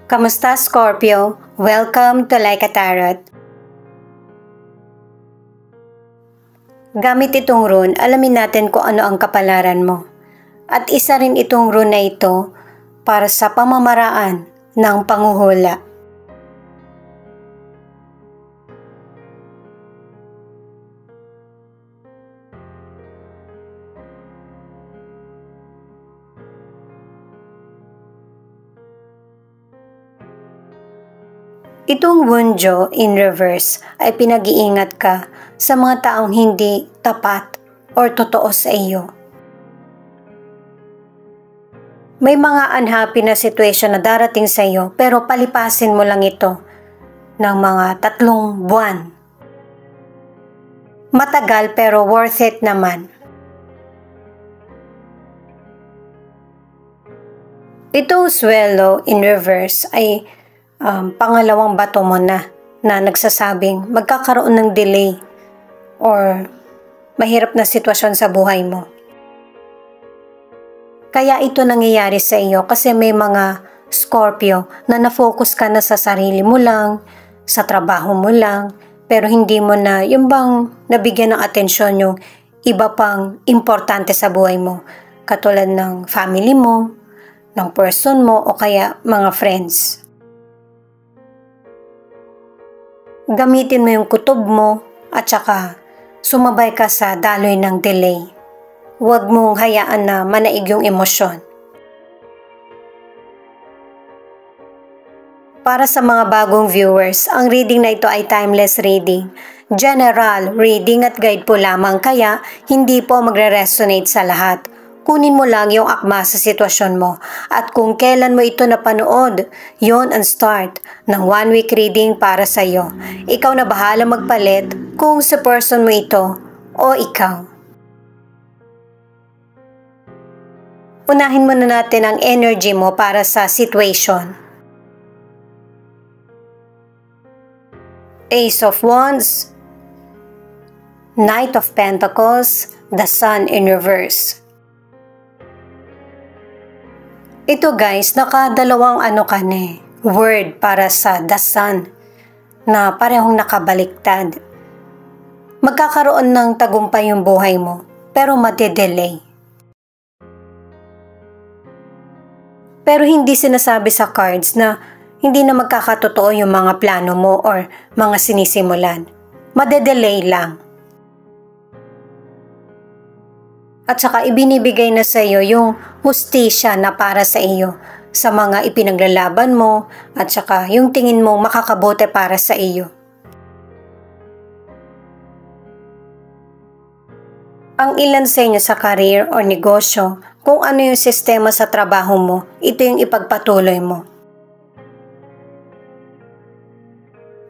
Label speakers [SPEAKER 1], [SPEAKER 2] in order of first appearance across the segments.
[SPEAKER 1] Kamusta, Scorpio? Welcome to Like a Tarot. Gamit itong rune, alamin natin kung ano ang kapalaran mo. At isa rin itong rune na ito para sa pamamaraan ng panghuhula. Itong Wunjo in reverse ay pinag-iingat ka sa mga taong hindi tapat or totoo sa iyo. May mga unhappy na situation na darating sa iyo pero palipasin mo lang ito ng mga 3 buwan. Matagal pero worth it naman. Itong Swallow in reverse ay pangalawang bato mo na nagsasabing magkakaroon ng delay or mahirap na sitwasyon sa buhay mo. Kaya ito nangyayari sa iyo kasi may mga Scorpio na na-focus ka na sa sarili mo lang, sa trabaho mo lang, pero hindi mo na yung bang nabigyan ng atensyon yung iba pang importante sa buhay mo, katulad ng family mo, ng person mo o kaya mga friends. Gamitin mo yung kutob mo at saka sumabay ka sa daloy ng delay. Huwag mong hayaan na manaig yung emosyon. Para sa mga bagong viewers, ang reading na ito ay timeless reading. General reading at guide po lamang kaya hindi po magre-resonate sa lahat. Kunin mo lang yung akma sa sitwasyon mo at kung kailan mo ito napanood, yon ang start ng 1 week reading para sa iyo. Ikaw na bahala magpalit kung sa person mo ito o ikaw. Unahin muna natin ang energy mo para sa situation. Ace of Wands, Knight of Pentacles, the Sun in reverse. Ito guys, nakadalawang word para sa the Sun na parehong nakabaliktad. Magkakaroon ng tagumpay yung buhay mo, pero made-delay. Pero hindi sinasabi sa cards na hindi na magkakatotoo yung mga plano mo or mga sinisimulan. Made-delay lang. At saka ibinibigay na sa iyo yung hustisya na para sa iyo sa mga ipinaglalaban mo at saka yung tingin mo makakabote para sa iyo. Ang ilan sa inyo sa career o negosyo, kung ano yung sistema sa trabaho mo, ito yung ipagpatuloy mo.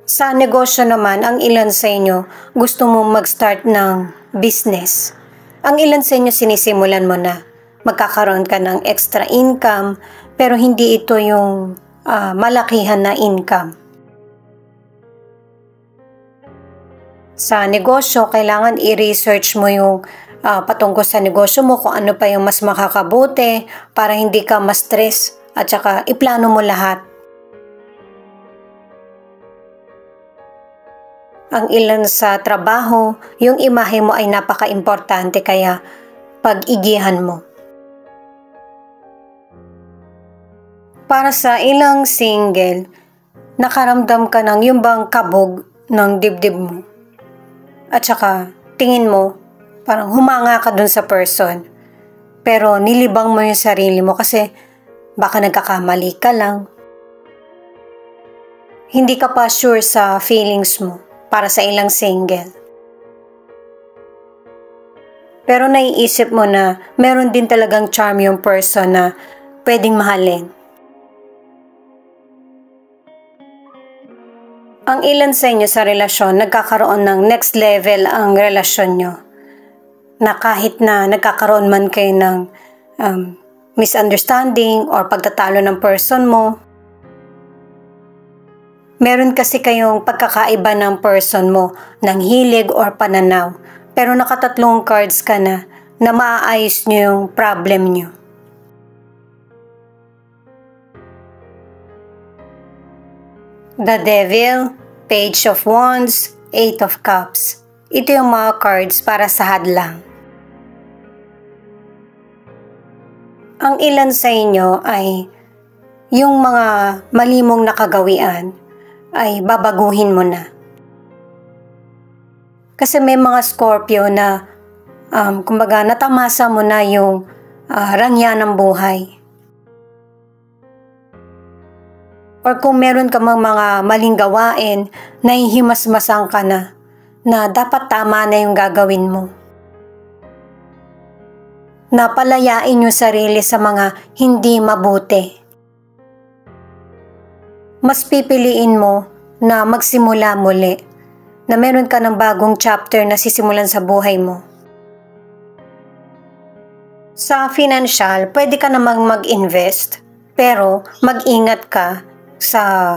[SPEAKER 1] Sa negosyo naman, ang ilan sa inyo gusto mo mag-start ng business. Ang ilan sa inyo sinisimulan mo na magkakaroon ka ng extra income pero hindi ito yung malakihan na income. Sa negosyo, kailangan i-research mo yung patungkol sa negosyo mo kung ano pa yung mas makakabuti para hindi ka ma-stress at saka iplano mo lahat. Ang ilan sa trabaho, yung imahe mo ay napaka-importante kaya pag-igihan mo. Para sa ilang single, nakaramdam ka ng yung bang kabog ng dibdib mo. At saka tingin mo, parang humanga ka dun sa person. Pero nilibang mo yung sarili mo kasi baka nagkakamali ka lang. Hindi ka pa sure sa feelings mo. Para sa ilang single. Pero naiisip mo na meron din talagang charm yung person na pwedeng mahalin. Ang ilan sa inyo sa relasyon, nagkakaroon ng next level ang relasyon nyo. Na kahit na nagkakaroon man kayo ng misunderstanding or pagtatalo ng person mo, meron kasi kayong pagkakaiba ng person mo, ng hilig or pananaw, pero nakatatlong cards ka na maaayos nyo yung problem nyo. The Devil, Page of Wands, Eight of Cups. Ito yung mga cards para sa hadlang. Ang ilan sa inyo ay yung mga mali mong nakagawian ay babaguhin mo na. Kasi may mga Scorpio na kumbaga natamasa mo na yung rangya ng buhay. Or kung meron ka mga maling gawain, nahihimas-masang ka na dapat tama na yung gagawin mo. Napalayain yung sarili sa mga hindi mabuti. Mas pipiliin mo na magsimula muli, na meron ka ng bagong chapter na sisimulan sa buhay mo. Sa financial, pwede ka namang mag-invest, pero mag-ingat ka sa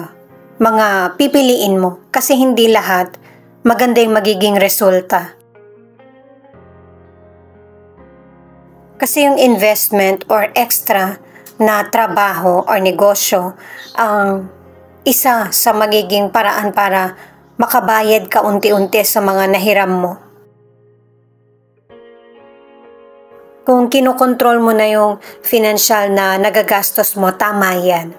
[SPEAKER 1] mga pipiliin mo kasi hindi lahat maganda yung magiging resulta. Kasi yung investment or extra na trabaho or negosyo ang isa sa magiging paraan para makabayad ka unti-unti sa mga nahiram mo. Kung kinokontrol mo na yung financial na nagagastos mo, tama yan.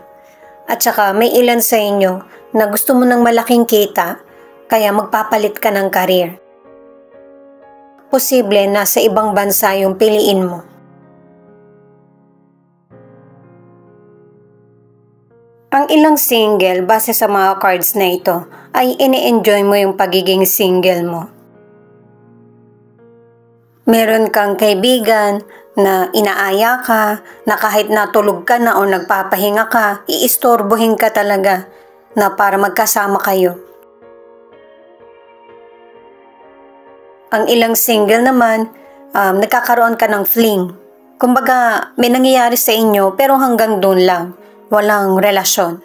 [SPEAKER 1] At saka may ilan sa inyo na gusto mo ng malaking kita, kaya magpapalit ka ng career. Posible na sa ibang bansa yung piliin mo. Ang ilang single, base sa mga cards na ito, ay ini-enjoy mo yung pagiging single mo. Meron kang kaibigan na inaaya ka, na kahit natulog ka na o nagpapahinga ka, iistorbohin ka talaga na para magkasama kayo. Ang ilang single naman, nagkakaroon ka ng fling. Kumbaga, may nangyayari sa inyo pero hanggang doon lang, walang relasyon.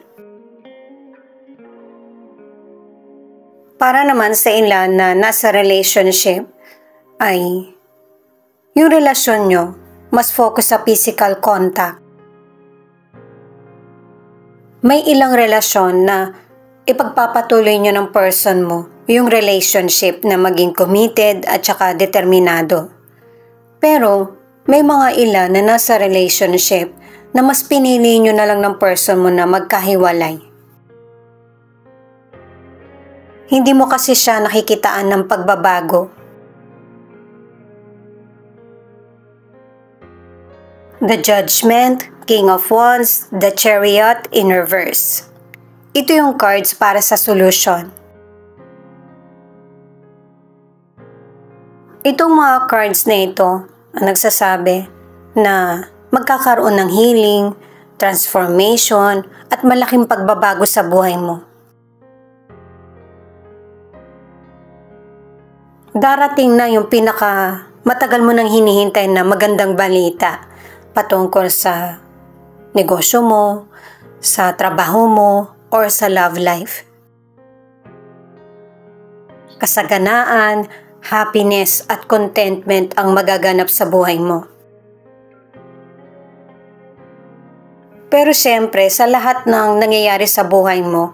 [SPEAKER 1] Para naman sa ilan na nasa relationship, ay yung relasyon nyo, mas focus sa physical contact. May ilang relasyon na ipagpapatuloy nyo ng person mo, yung relationship na maging committed at saka determinado. Pero, may mga ilan na nasa relationship na mas pinili nyo na lang ng person mo na magkahiwalay. Hindi mo kasi siya nakikitaan ng pagbabago. The Judgment, King of Wands, The Chariot in reverse. Ito yung cards para sa solution. Itong mga cards na ito ang nagsasabi na magkakaroon ng healing, transformation, at malaking pagbabago sa buhay mo. Darating na yung matagal mo nang hinihintay na magandang balita patungkol sa negosyo mo, sa trabaho mo, or sa love life. Kasaganaan, happiness at contentment ang magaganap sa buhay mo. Pero syempre, sa lahat ng nangyayari sa buhay mo,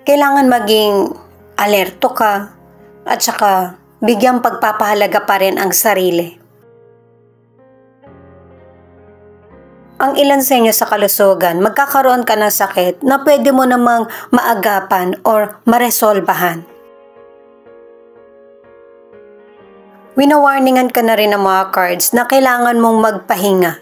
[SPEAKER 1] kailangan maging alerto ka at saka bigyang pagpapahalaga pa rin ang sarili. Ang ilan sa inyo sa kalusugan, magkakaroon ka ng sakit na pwede mo namang maagapan or maresolbahan. Winawarningan ka na rin ng mga cards na kailangan mong magpahinga.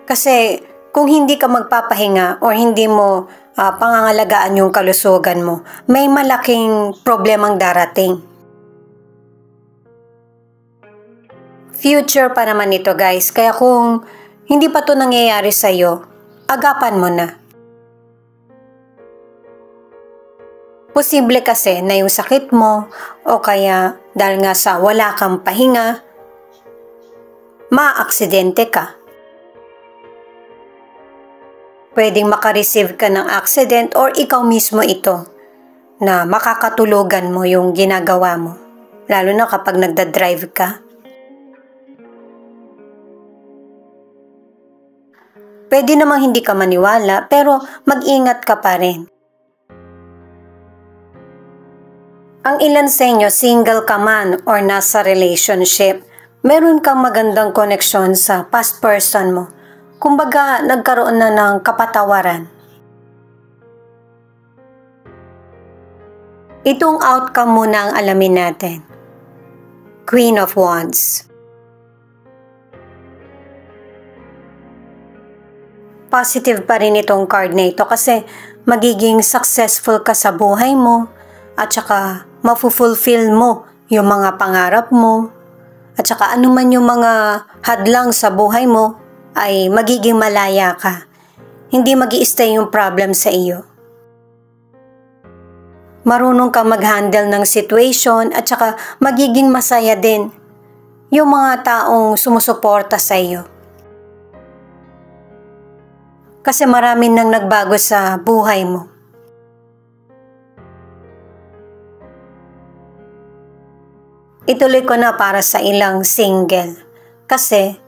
[SPEAKER 1] Kasi kung hindi ka magpapahinga or hindi mo pangangalagaan yung kalusugan mo, may malaking problemang darating. Future pa naman ito guys, kaya kung hindi pa ito nangyayari sa'yo, agapan mo na. Posible kasi na yung sakit mo o kaya dahil nga sa wala kang pahinga, ma-aksidente ka. Pwedeng makareceive ka ng accident or ikaw mismo ito na makakatulugan mo yung ginagawa mo, lalo na kapag nagda-drive ka. Pwede namang hindi ka maniwala pero mag-ingat ka pa rin. Ang ilan sa inyo, single ka man or nasa relationship, meron kang magandang koneksyon sa past person mo. Kumbaga, nagkaroon na ng kapatawaran. Itong outcome muna ang alamin natin. Queen of Wands. Positive pa rin itong card na ito kasi magiging successful ka sa buhay mo at saka mafulfill mo yung mga pangarap mo at saka anuman yung mga hadlang sa buhay mo ay magiging malaya ka. Hindi mag-i-stay yung problem sa iyo. Marunong ka mag-handle ng situation at saka magiging masaya din yung mga taong sumusuporta sa iyo. Kasi marami nang nagbago sa buhay mo. Ituloy ko na para sa ilang single. Kasi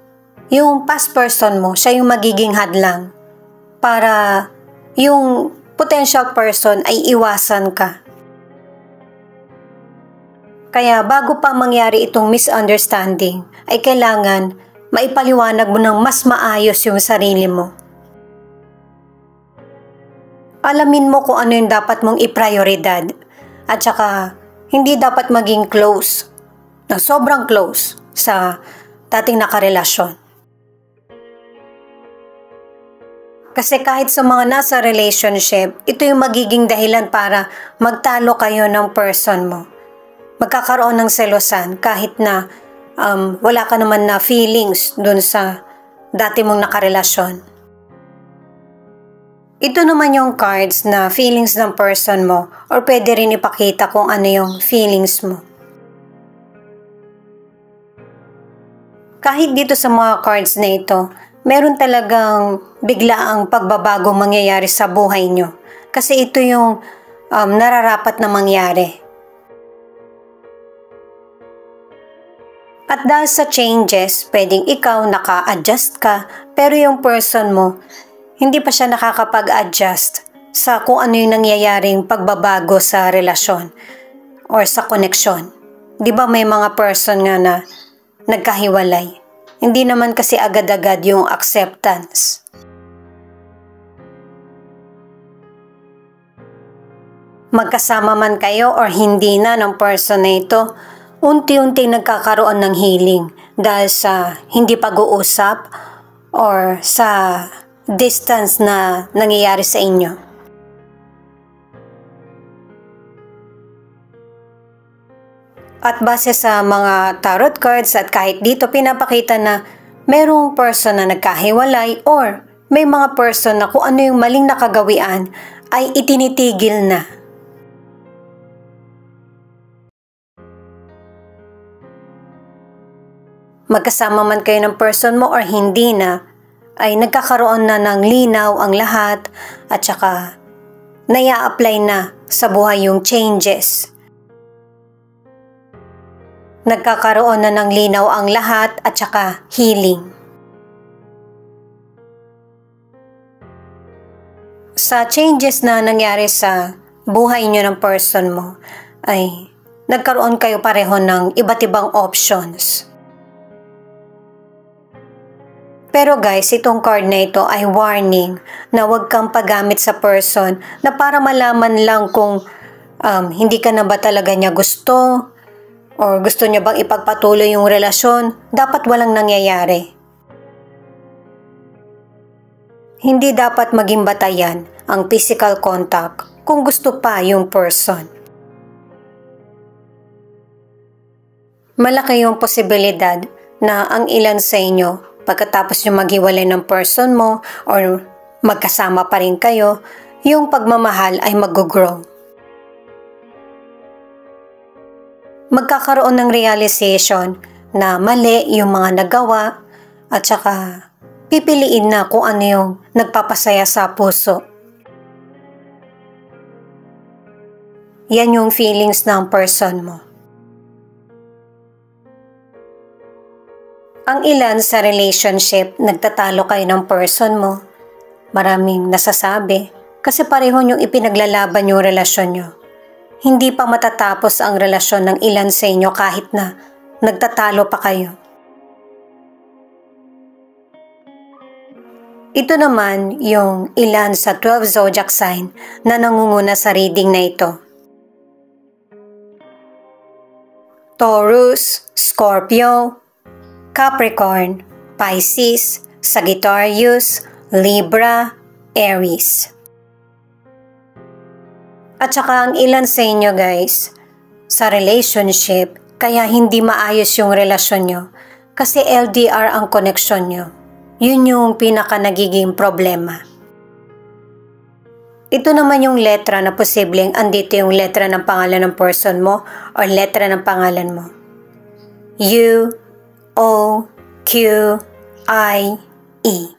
[SPEAKER 1] yung past person mo, siya yung magiging hadlang para yung potential person ay iwasan ka. Kaya bago pa mangyari itong misunderstanding, ay kailangan maipaliwanag mo ng mas maayos yung sarili mo. Alamin mo kung ano yung dapat mong iprioridad at saka hindi dapat maging close, na sobrang close sa dating nakarelasyon. Kasi kahit sa mga nasa relationship, ito yung magiging dahilan para magtalo kayo ng person mo. Magkakaroon ng selosan kahit na wala ka naman na feelings dun sa dati mong nakarelasyon. Ito naman yung cards na feelings ng person mo or pwede rin ipakita kung ano yung feelings mo. Kahit dito sa mga cards na ito, meron talagang biglaang pagbabago mangyayari sa buhay nyo. Kasi ito yung nararapat na mangyari. At dahil sa changes, pwedeng ikaw naka-adjust ka, pero yung person mo, hindi pa siya nakakapag-adjust sa kung ano yung nangyayaring pagbabago sa relasyon or sa koneksyon. Di ba may mga person nga na nagkahiwalay? Hindi naman kasi agad-agad yung acceptance. Magkasama man kayo or hindi na ng person na ito, unti-unti nagkakaroon ng healing dahil sa hindi pag-uusap or sa distance na nangyayari sa inyo. At base sa mga tarot cards at kahit dito pinapakita na merong person na nagkahiwalay or may mga person na kung ano yung maling nakagawian ay itinitigil na. Magkasama man kayo ng person mo or hindi na, ay nagkakaroon na ng linaw ang lahat at saka naya-apply na sa buhay yung changes. Nagkakaroon na ng linaw ang lahat at saka healing. Sa changes na nangyari sa buhay nyo ng person mo, ay nagkaroon kayo pareho ng iba't ibang options. Pero guys, itong card na ito ay warning na huwag kang paggamit sa person na para malaman lang kung hindi ka na ba talaga niya gusto or gusto niya bang ipagpatuloy yung relasyon, dapat walang nangyayari. Hindi dapat maging batayan ang physical contact kung gusto pa yung person. Malaki yung posibilidad na ang ilan sa inyo pagkatapos nyo maghiwalay ng person mo or magkasama pa rin kayo, yung pagmamahal ay mag-grow. Magkakaroon ng realization na mali yung mga nagawa at saka pipiliin na kung ano yung nagpapasaya sa puso. Yan yung feelings ng person mo. Ang ilan sa relationship, nagtatalo kayo ng person mo Maraming nasasabi kasi pareho niyong ipinaglalaban yung relasyon niyo. Hindi pa matatapos ang relasyon ng ilan sa inyo kahit na nagtatalo pa kayo. Ito naman yung ilan sa 12 zodiac sign na nangunguna sa reading na ito. Taurus, Scorpio, Capricorn, Pisces, Sagittarius, Libra, Aries. At saka ang ilan sa inyo guys, sa relationship, kaya hindi maayos yung relasyon nyo kasi LDR ang connection nyo. Yun yung pinaka nagiging problema. Ito naman yung letra na posibleng andito yung letra ng pangalan ng person mo or letra ng pangalan mo. U, O, Q, I, E.